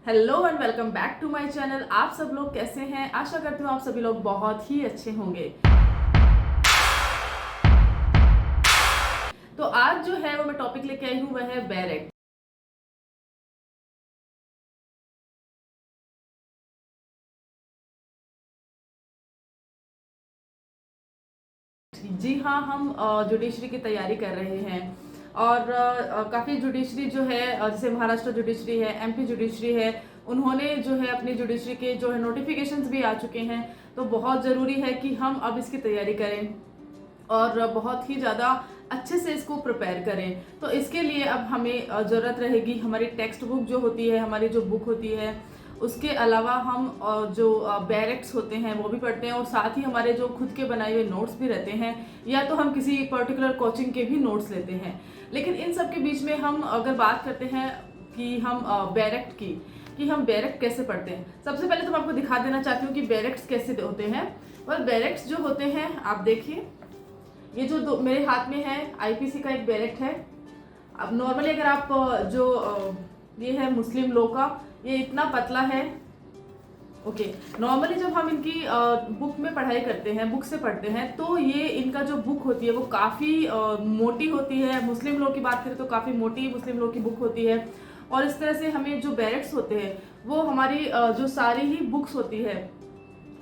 Hello and welcome back to my channel. आप सब लोग कैसे हैं? आशा करती हूँ आप सभी लोग बहुत ही अच्छे होंगे। तो आज जो है वो मैं टॉपिक लेके आई हूँ वह है बैरेक्ट। जी हाँ, हम जुडिशरी की तैयारी कर रहे हैं और काफ़ी जुडिशरी जो है जैसे महाराष्ट्र जुडिशरी है, एमपी जुडिशरी है, उन्होंने जो है अपनी जुडिशरी के जो है नोटिफिकेशंस भी आ चुके हैं। तो बहुत ज़रूरी है कि हम अब इसकी तैयारी करें और बहुत ही ज़्यादा अच्छे से इसको प्रिपेयर करें। तो इसके लिए अब हमें ज़रूरत रहेगी हमारी टेक्स्ट बुक जो होती है, हमारी जो बुक होती है, उसके अलावा हम जो बैरेक्ट्स होते हैं वो भी पढ़ते हैं और साथ ही हमारे जो खुद के बनाए हुए नोट्स भी रहते हैं, या तो हम किसी पर्टिकुलर कोचिंग के भी नोट्स लेते हैं। लेकिन इन सब के बीच में हम अगर बात करते हैं कि हम बैरेक्ट की कि हम बैरेक्ट कैसे पढ़ते हैं, सबसे पहले तो मैं आपको दिखा देना चाहती हूँ कि बैरेक्ट्स कैसे होते हैं। और बैरेक्ट्स जो होते हैं, आप देखिए, ये जो दो मेरे हाथ में है आईपीसी का एक बैरेक्ट है। अब नॉर्मली अगर आप ये है मुस्लिम लॉ का, ये इतना पतला है। ओके, नॉर्मली जब हम इनकी बुक में पढ़ाई करते हैं, बुक से पढ़ते हैं, तो ये इनका जो बुक होती है वो काफ़ी मोटी होती है। मुस्लिम लॉ की बात करें तो काफ़ी मोटी मुस्लिम लॉ की बुक होती है। और इस तरह से हमें जो बैरेक्ट्स होते हैं वो हमारी जो सारी ही बुक्स होती है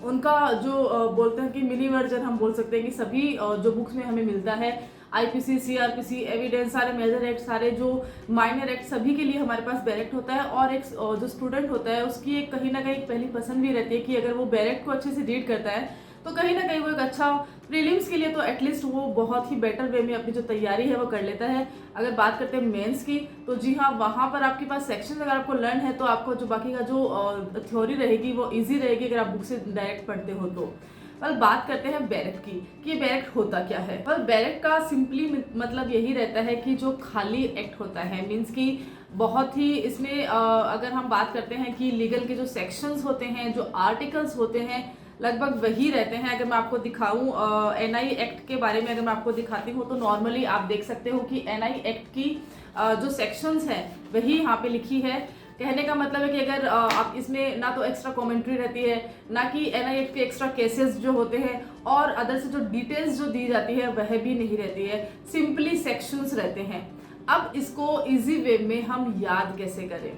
उनका जो बोलते हैं कि मिनी वर्जन हम बोल सकते हैं कि सभी जो बुक्स में हमें मिलता है, आईपीसी, सीआरपीसी, एविडेंस, सारे मेजर एक्ट, सारे जो माइनर एक्ट, सभी के लिए हमारे पास बैरेक्ट होता है। और एक जो स्टूडेंट होता है उसकी एक कहीं ना कहीं पहली पसंद भी रहती है कि अगर वो बैरेक्ट को अच्छे से रीड करता है तो कहीं ना कहीं वो एक अच्छा प्रीलिम्स के लिए तो एटलीस्ट वो बहुत ही बेटर वे में अपनी जो तैयारी है वो कर लेता है। अगर बात करते हैं मेंस की, तो जी हाँ, वहाँ पर आपके पास सेक्शन अगर आपको लर्न है तो आपको जो बाकी का जो थ्योरी रहेगी वो इजी रहेगी अगर आप बुक से डायरेक्ट पढ़ते हो तो। पर बात करते हैं बैरेक्ट की कि ये बैरेक्ट होता क्या है। पर बैरेक्ट का सिंपली मतलब यही रहता है कि जो खाली एक्ट होता है, मीन्स कि बहुत ही इसमें अगर हम बात करते हैं कि लीगल के जो सेक्शंस होते हैं, जो आर्टिकल्स होते हैं, लगभग वही रहते हैं। अगर मैं आपको दिखाऊं एनआई एक्ट के बारे में, अगर मैं आपको दिखाती हूँ तो नॉर्मली आप देख सकते हो कि एनआई एक्ट की जो सेक्शंस हैं वही यहाँ पे लिखी है। कहने का मतलब है कि अगर आप इसमें ना तो एक्स्ट्रा कमेंट्री रहती है, ना कि एनआई एक्ट के एक्स्ट्रा केसेस जो होते हैं और अदर से जो डिटेल्स जो दी जाती है वह भी नहीं रहती है, सिंपली सेक्शंस रहते हैं। अब इसको इजी वे में हम याद कैसे करें?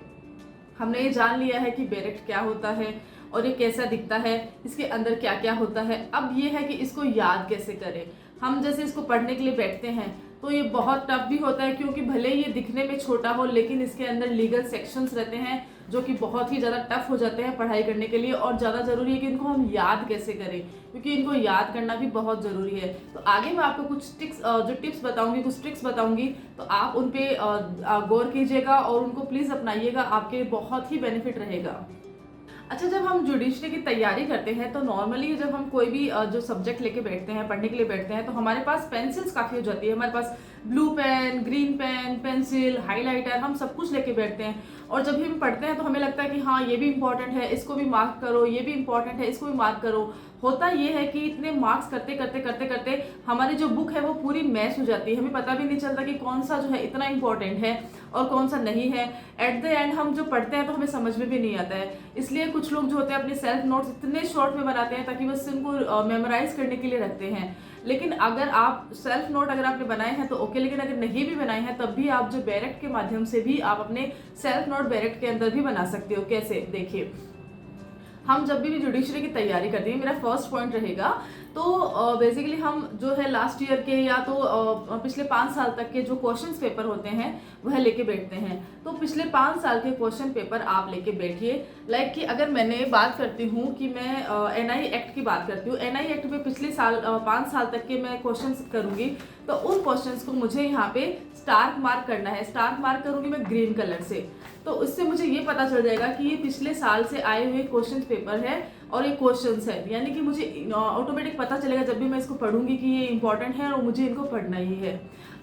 हमने ये जान लिया है कि बैरेक्ट क्या होता है और ये कैसा दिखता है, इसके अंदर क्या क्या होता है। अब ये है कि इसको याद कैसे करें। हम जैसे इसको पढ़ने के लिए बैठते हैं तो ये बहुत टफ भी होता है, क्योंकि भले ही ये दिखने में छोटा हो लेकिन इसके अंदर लीगल सेक्शंस रहते हैं जो कि बहुत ही ज़्यादा टफ हो जाते हैं पढ़ाई करने के लिए। और ज़्यादा ज़रूरी है कि इनको हम याद कैसे करें, क्योंकि इनको याद करना भी बहुत ज़रूरी है। तो आगे मैं आपको कुछ टिप्स बताऊंगी, कुछ ट्रिक्स बताऊंगी, तो आप उन पर गौर कीजिएगा और उनको प्लीज़ अपनाइएगा, आपके बहुत ही बेनिफिट रहेगा। अच्छा, जब हम जुडिशरी की तैयारी करते हैं तो नॉर्मली जब हम कोई भी जो सब्जेक्ट लेके बैठते हैं, पढ़ने के लिए बैठते हैं, तो हमारे पास पेंसिल्स काफ़ी हो जाती है। हमारे पास blue pen, green pen, pencil, highlighter, हम सब कुछ लेके बैठते हैं। और जब भी हम पढ़ते हैं तो हमें लगता है कि हाँ, ये भी इंपॉर्टेंट है, इसको भी मार्क करो, ये भी इंपॉर्टेंट है, इसको भी मार्क करो। होता ये है कि इतने मार्क्स करते करते करते करते हमारी जो बुक है वो पूरी मैच हो जाती है। हमें पता भी नहीं चलता कि कौन सा जो है इतना इंपॉर्टेंट है और कौन सा नहीं है। एट द एंड हम जो पढ़ते हैं तो हमें समझ में भी नहीं आता है। इसलिए कुछ लोग जो होते हैं अपने सेल्फ नोट्स इतने शॉर्ट में बनाते हैं ताकि बस इनको मेमोराइज करने के लिए रखते हैं। लेकिन अगर आप सेल्फ नोट अगर आपने बनाए हैं तो ओके, लेकिन अगर नहीं भी बनाए हैं तब भी आप जो बैरेक्ट के माध्यम से भी आप अपने सेल्फ नोट बैरेक्ट के अंदर भी बना सकते हो। कैसे? देखिए, हम जब भी जुडिशरी की तैयारी करते हैं, मेरा फर्स्ट पॉइंट रहेगा तो बेसिकली हम जो है लास्ट ईयर के या तो पिछले 5 साल तक के जो क्वेश्चंस पेपर होते हैं वह लेके बैठते हैं। तो पिछले 5 साल के क्वेश्चन पेपर आप लेके बैठिए। लाइक कि अगर मैंने बात करती हूँ कि मैं एनआई एक्ट की बात करती हूँ, एनआई एक्ट में पिछले 5 साल तक के मैं क्वेश्चन करूँगी, तो उन क्वेश्चंस को मुझे यहाँ पे स्टार मार्क करना है। स्टार मार्क करूँगी मैं ग्रीन कलर से, तो उससे मुझे ये पता चल जाएगा कि ये पिछले साल से आए हुए क्वेश्चन पेपर है और ये क्वेश्चंस है। यानी कि मुझे ऑटोमेटिक पता चलेगा जब भी मैं इसको पढ़ूंगी कि ये इंपॉर्टेंट है और मुझे इनको पढ़ना ही है।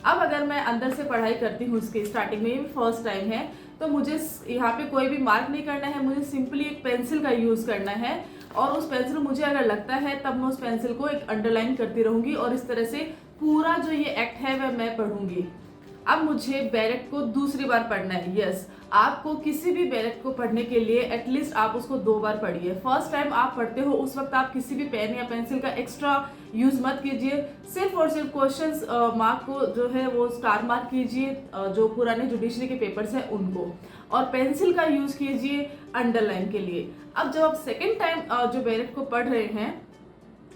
अब अगर मैं अंदर से पढ़ाई करती हूँ, इसके स्टार्टिंग में, ये फर्स्ट टाइम है, तो मुझे यहाँ पे कोई भी मार्क नहीं करना है। मुझे सिंपली एक पेंसिल का यूज़ करना है और उस पेंसिल मुझे अगर लगता है तब मैं उस पेंसिल को एक अंडरलाइन करती रहूँगी और इस तरह से पूरा जो ये एक्ट है वह मैं पढ़ूंगी। अब मुझे बैरेक्ट को दूसरी बार पढ़ना है। यस, आपको किसी भी बैरेक्ट को पढ़ने के लिए एटलीस्ट आप उसको 2 बार पढ़िए। फर्स्ट टाइम आप पढ़ते हो उस वक्त आप किसी भी पेन या पेंसिल का एक्स्ट्रा यूज मत कीजिए, सिर्फ और सिर्फ क्वेश्चंस मार्क को जो है वो स्टार मार्क कीजिए, जो पुराने जुडिशरी के पेपर्स हैं उनको, और पेंसिल का यूज कीजिए अंडरलाइन के लिए। अब जब आप सेकेंड टाइम जो बैरेक्ट को पढ़ रहे हैं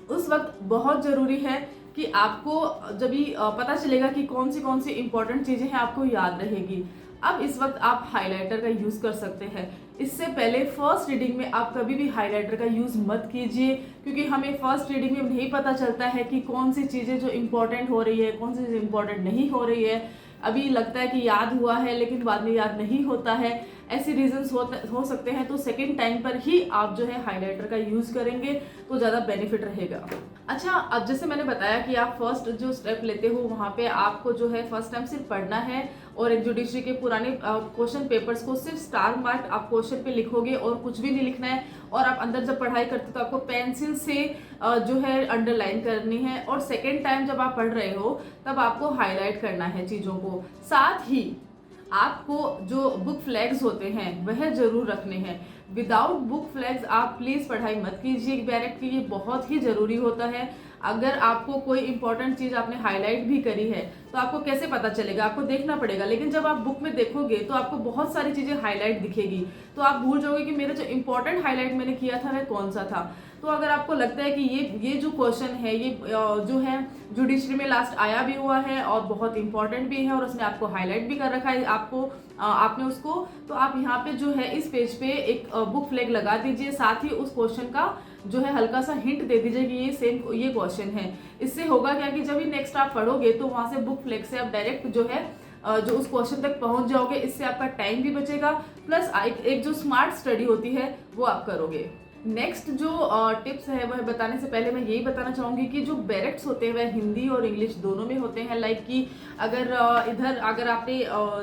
उस वक्त बहुत जरूरी है कि आपको जब भी पता चलेगा कि कौन सी इंपॉर्टेंट चीजें हैं आपको याद रहेगी। अब इस वक्त आप हाइलाइटर का यूज कर सकते हैं। इससे पहले फर्स्ट रीडिंग में आप कभी भी हाइलाइटर का यूज मत कीजिए, क्योंकि हमें फर्स्ट रीडिंग में नहीं पता चलता है कि कौन सी चीजें जो इंपॉर्टेंट हो रही है, कौन सी चीज इंपॉर्टेंट नहीं हो रही है। अभी लगता है कि याद हुआ है लेकिन बाद में याद नहीं होता है, ऐसे रीजंस हो सकते हैं। तो सेकेंड टाइम पर ही आप जो है हाइलाइटर का यूज करेंगे तो ज़्यादा बेनिफिट रहेगा। अच्छा, अब जैसे मैंने बताया कि आप फर्स्ट जो स्टेप लेते हो वहाँ पे आपको जो है फर्स्ट टाइम सिर्फ पढ़ना है और एक जुडिशरी के पुराने क्वेश्चन पेपर्स को सिर्फ स्टार मार्क आप क्वेश्चन पे लिखोगे और कुछ भी नहीं लिखना है। और आप अंदर जब पढ़ाई करते हो तो आपको पेंसिल से जो है अंडरलाइन करनी है, और सेकेंड टाइम जब आप पढ़ रहे हो तब आपको हाईलाइट करना है चीज़ों को। साथ ही आपको जो बुक फ्लैग्स होते हैं वह जरूर रखने हैं। विदाउट बुक फ्लैग्स आप प्लीज़ पढ़ाई मत कीजिए बैरेक्ट की, ये बहुत ही ज़रूरी होता है। अगर आपको कोई इंपॉर्टेंट चीज़ आपने हाईलाइट भी करी है तो आपको कैसे पता चलेगा, आपको देखना पड़ेगा। लेकिन जब आप बुक में देखोगे तो आपको बहुत सारी चीज़ें हाईलाइट दिखेगी, तो आप भूल जाओगे कि मेरा जो इंपॉर्टेंट हाईलाइट मैंने किया था वह कौन सा था। तो अगर आपको लगता है कि ये जो क्वेश्चन है ये जो है जुडिशरी में लास्ट आया भी हुआ है और बहुत इंपॉर्टेंट भी है और उसने आपको हाईलाइट भी कर रखा है आपने उसको, तो आप यहाँ पे जो है इस पेज पे एक बुक फ्लैग लगा दीजिए। साथ ही उस क्वेश्चन का जो है हल्का सा हिंट दे दीजिए कि ये क्वेश्चन है। इससे होगा क्या कि जब भी नेक्स्ट आप पढ़ोगे तो वहां से बुक फ्लैग से आप डायरेक्ट जो है जो उस क्वेश्चन तक पहुंच जाओगे। इससे आपका टाइम भी बचेगा, प्लस एक जो स्मार्ट स्टडी होती है वो आप करोगे। नेक्स्ट जो टिप्स है वह बताने से पहले मैं यही बताना चाहूँगी कि जो बैरेक्ट्स होते हैं वह हिंदी और इंग्लिश दोनों में होते हैं। लाइक कि अगर आपने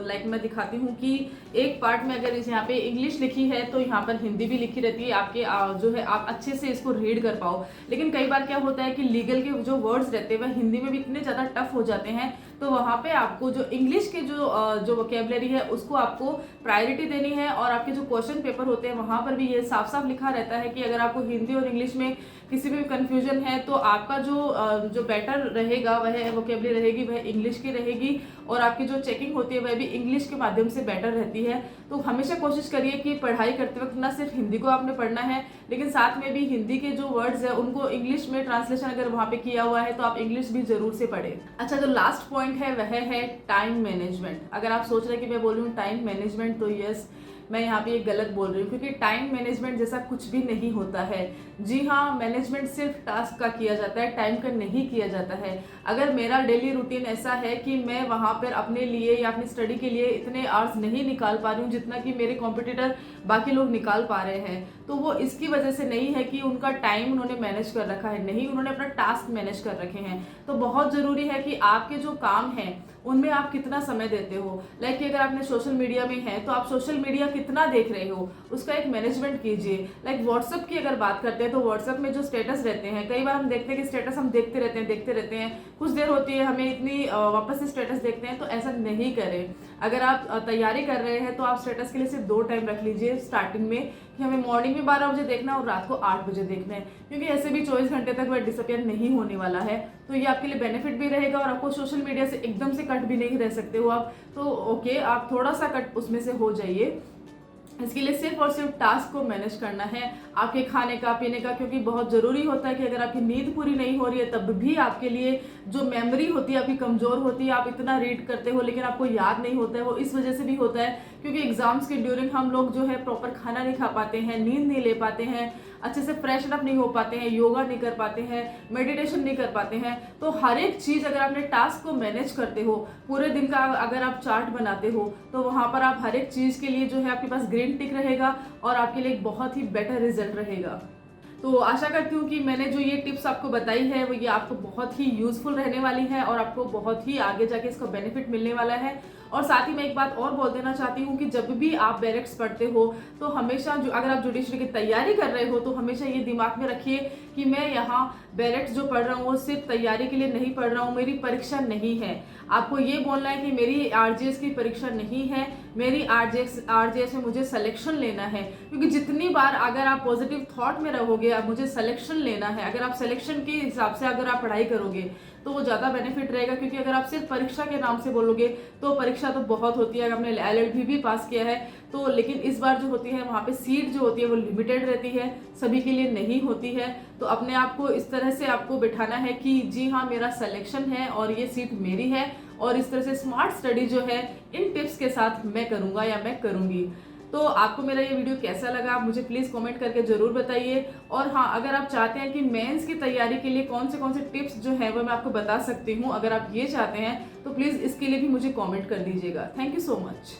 लाइक मैं दिखाती हूँ कि एक पार्ट में अगर यहाँ पे इंग्लिश लिखी है तो यहाँ पर हिंदी भी लिखी रहती है, आपके जो है आप अच्छे से इसको रीड कर पाओ। लेकिन कई बार क्या होता है कि लीगल के जो वर्ड्स रहते हैं वह हिंदी में भी इतने ज़्यादा टफ हो जाते हैं, तो वहाँ पे आपको जो इंग्लिश के जो वोकेबलरी है उसको आपको प्रायोरिटी देनी है। और आपके जो क्वेश्चन पेपर होते हैं वहाँ पर भी ये साफ साफ लिखा रहता है कि अगर आपको हिंदी और इंग्लिश में किसी भी कंफ्यूजन है तो आपका जो बेटर रहेगा वह वोकेबलरी रहेगी वह इंग्लिश की रहेगी, और आपकी जो चेकिंग होती है वह भी इंग्लिश के माध्यम से बेटर रहती है। तो हमेशा कोशिश करिए कि पढ़ाई करते वक्त ना सिर्फ हिंदी को आपने पढ़ना है लेकिन साथ में भी हिंदी के जो वर्ड्स है उनको इंग्लिश में ट्रांसलेशन अगर वहाँ पे किया हुआ है तो आप इंग्लिश भी जरूर से पढ़ें। अच्छा, जो लास्ट पॉइंट है वह है टाइम मैनेजमेंट। अगर आप सोच रहे हैं कि मैं बोलूँ टाइम मैनेजमेंट, तो यस, मैं यहाँ पे ये गलत बोल रही हूँ, क्योंकि टाइम मैनेजमेंट जैसा कुछ भी नहीं होता है। जी हाँ, मैनेजमेंट सिर्फ टास्क का किया जाता है, टाइम का नहीं किया जाता है। अगर मेरा डेली रूटीन ऐसा है कि मैं वहाँ पर अपने लिए या अपनी स्टडी के लिए इतने आवर्स नहीं निकाल पा रही हूँ जितना कि मेरे कॉम्पिटिटर बाकी लोग निकाल पा रहे हैं, तो वो इसकी वजह से नहीं है कि उनका टाइम उन्होंने मैनेज कर रखा है, नहीं, उन्होंने अपना टास्क मैनेज कर रखे हैं। तो बहुत ज़रूरी है कि आपके जो काम हैं उनमें आप कितना समय देते हो। लाइक कि अगर आपने सोशल मीडिया में है तो आप सोशल मीडिया कितना देख रहे हो उसका एक मैनेजमेंट कीजिए। लाइक व्हाट्सएप की अगर बात करते हैं तो व्हाट्सएप में जो स्टेटस रहते हैं, कई बार हम देखते हैं कि स्टेटस हम देखते रहते हैं, कुछ देर होती है हमें इतनी वापस से स्टेटस देखते हैं, तो ऐसा नहीं करें। अगर आप तैयारी कर रहे हैं तो आप स्टेटस के लिए सिर्फ 2 टाइम रख लीजिए स्टार्टिंग में, कि हमें मॉर्निंग में 12 बजे देखना है और रात को 8 बजे देखना है, क्योंकि ऐसे भी 24 घंटे तक वह डिसअपियर नहीं होने वाला है। तो ये आपके लिए बेनिफिट भी रहेगा और आपको सोशल मीडिया से एकदम से कट भी नहीं रह सकते हो आप, तो ओके, आप थोड़ा सा कट उसमें से हो जाइए। इसके लिए सिर्फ और सिर्फ टास्क को मैनेज करना है, आपके खाने का पीने का, क्योंकि बहुत ज़रूरी होता है कि अगर आपकी नींद पूरी नहीं हो रही है तब भी आपके लिए जो मेमोरी होती है आपकी कमज़ोर होती है। आप इतना रीड करते हो लेकिन आपको याद नहीं होता है, वो इस वजह से भी होता है क्योंकि एग्जाम्स के ड्यूरिंग हम लोग जो है प्रॉपर खाना नहीं खा पाते हैं, नींद नहीं ले पाते हैं, अच्छे से फ्रेशन अप नहीं हो पाते हैं, योगा नहीं कर पाते हैं, मेडिटेशन नहीं कर पाते हैं। तो हर एक चीज़ अगर आपने टास्क को मैनेज करते हो, पूरे दिन का अगर आप चार्ट बनाते हो, तो वहाँ पर आप हर एक चीज़ के लिए जो है आपके पास ग्रीन टिक रहेगा और आपके लिए एक बहुत ही बेटर रिजल्ट रहेगा। तो आशा करती हूँ कि मैंने जो ये टिप्स आपको बताई है वो ये आपको बहुत ही यूजफुल रहने वाली है और आपको बहुत ही आगे जाके इसका बेनिफिट मिलने वाला है। और साथ ही मैं एक बात और बोल देना चाहती हूँ कि जब भी आप बैरेक्ट्स पढ़ते हो तो हमेशा अगर आप जुडिशरी की तैयारी कर रहे हो तो हमेशा ये दिमाग में रखिए कि मैं यहाँ बैलेट जो पढ़ रहा हूँ वो सिर्फ तैयारी के लिए नहीं पढ़ रहा हूँ, मेरी परीक्षा नहीं है। आपको ये बोलना है कि मेरी आरजीएस की परीक्षा नहीं है, मेरी आरजीएस में मुझे सिलेक्शन लेना है। क्योंकि जितनी बार अगर आप पॉजिटिव थॉट में रहोगे, अब मुझे सिलेक्शन लेना है, अगर आप सिलेक्शन के हिसाब से अगर आप पढ़ाई करोगे तो वो ज़्यादा बेनिफिट रहेगा। क्योंकि अगर आप सिर्फ परीक्षा के नाम से बोलोगे तो परीक्षा तो बहुत होती है, आपने LLB भी पास किया है तो, लेकिन इस बार जो होती है वहाँ पे सीट जो होती है वो लिमिटेड रहती है, सभी के लिए नहीं होती है। तो अपने आप को इस तरह से आपको बिठाना है कि जी हाँ मेरा सिलेक्शन है और ये सीट मेरी है, और इस तरह से स्मार्ट स्टडी जो है इन टिप्स के साथ मैं करूँगा या मैं करूँगी। तो आपको मेरा ये वीडियो कैसा लगा आप मुझे प्लीज़ कमेंट करके ज़रूर बताइए। और हाँ, अगर आप चाहते हैं कि मेंस की तैयारी के लिए कौन से टिप्स जो है वो मैं आपको बता सकती हूँ, अगर आप ये चाहते हैं तो प्लीज़ इसके लिए भी मुझे कमेंट कर दीजिएगा। Thank you so much.